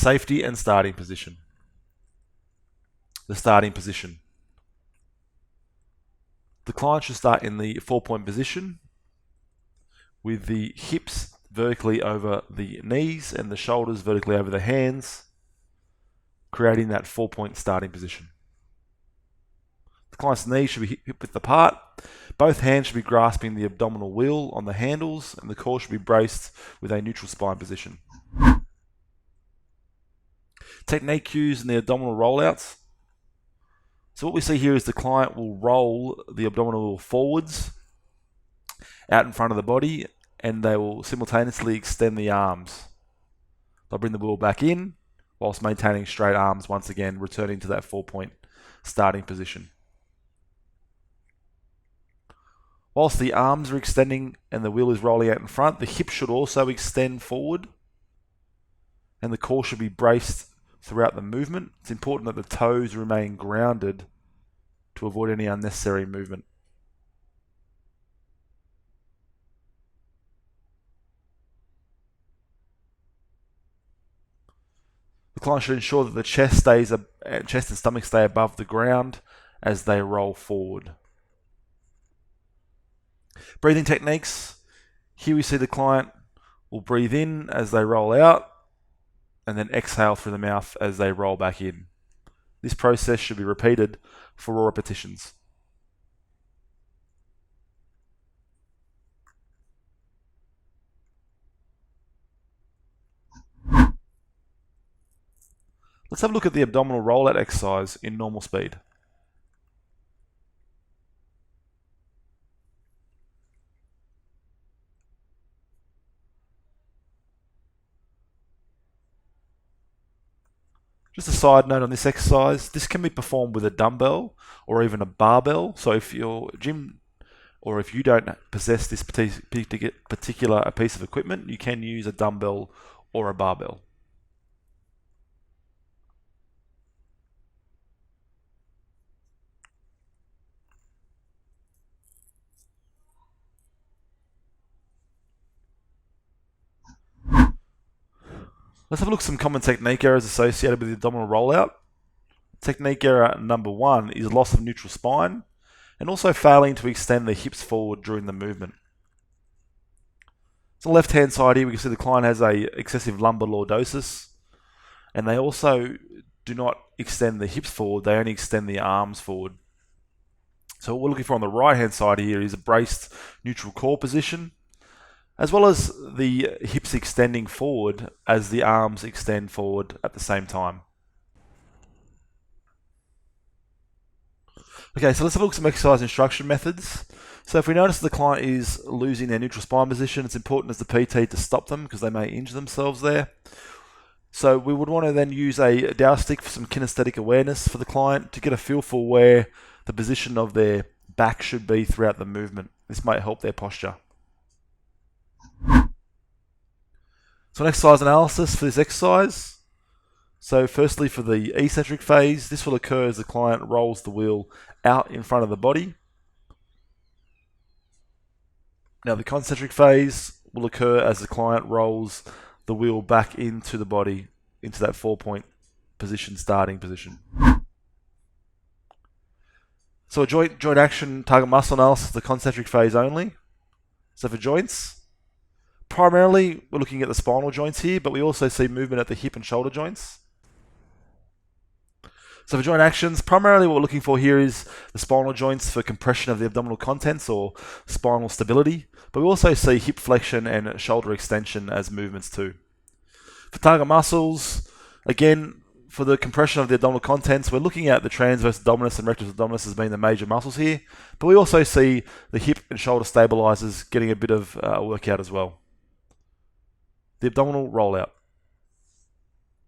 safety and starting position. The starting position. The client should start in the 4-point position with the hips vertically over the knees and the shoulders vertically over the hands, creating that 4-point starting position. The client's knees should be hip width apart. Both hands should be grasping the abdominal wheel on the handles, and the core should be braced with a neutral spine position. Technique cues in the abdominal rollouts. So what we see here is the client will roll the abdominal wheel forwards out in front of the body, and they will simultaneously extend the arms. They'll bring the wheel back in whilst maintaining straight arms once again, returning to that 4-point starting position. Whilst the arms are extending and the wheel is rolling out in front, the hips should also extend forward and the core should be braced throughout the movement. It's important that the toes remain grounded to avoid any unnecessary movement. The client should ensure that the chest and stomach stay above the ground as they roll forward. Breathing techniques. Here we see the client will breathe in as they roll out and then exhale through the mouth as they roll back in. This process should be repeated for all repetitions. Let's have a look at the abdominal rollout exercise in normal speed. Just a side note on this exercise, this can be performed with a dumbbell or even a barbell. So if your gym or if you don't possess this particular piece of equipment, you can use a dumbbell or a barbell. Let's have a look at some common technique errors associated with the abdominal rollout. Technique error number 1 is loss of neutral spine and also failing to extend the hips forward during the movement. So on the left hand side here we can see the client has a excessive lumbar lordosis and they also do not extend the hips forward, they only extend the arms forward. So what we're looking for on the right hand side here is a braced neutral core position, as well as the hips extending forward as the arms extend forward at the same time. Okay, so let's have a look at some exercise instruction methods. So if we notice the client is losing their neutral spine position, it's important as the PT to stop them because they may injure themselves there. So we would want to then use a dowel stick for some kinesthetic awareness for the client to get a feel for where the position of their back should be throughout the movement. This might help their posture. So an exercise analysis for this exercise. So firstly for the eccentric phase, this will occur as the client rolls the wheel out in front of the body. Now the concentric phase will occur as the client rolls the wheel back into the body, into that 4-point position, starting position. So a joint action target muscle analysis, the concentric phase only. So for joints, primarily, we're looking at the spinal joints here, but we also see movement at the hip and shoulder joints. So for joint actions, primarily what we're looking for here is the spinal joints for compression of the abdominal contents or spinal stability, but we also see hip flexion and shoulder extension as movements too. For target muscles, again, for the compression of the abdominal contents, we're looking at the transverse abdominis and rectus abdominis as being the major muscles here, but we also see the hip and shoulder stabilizers getting a bit of workout as well. The abdominal rollout.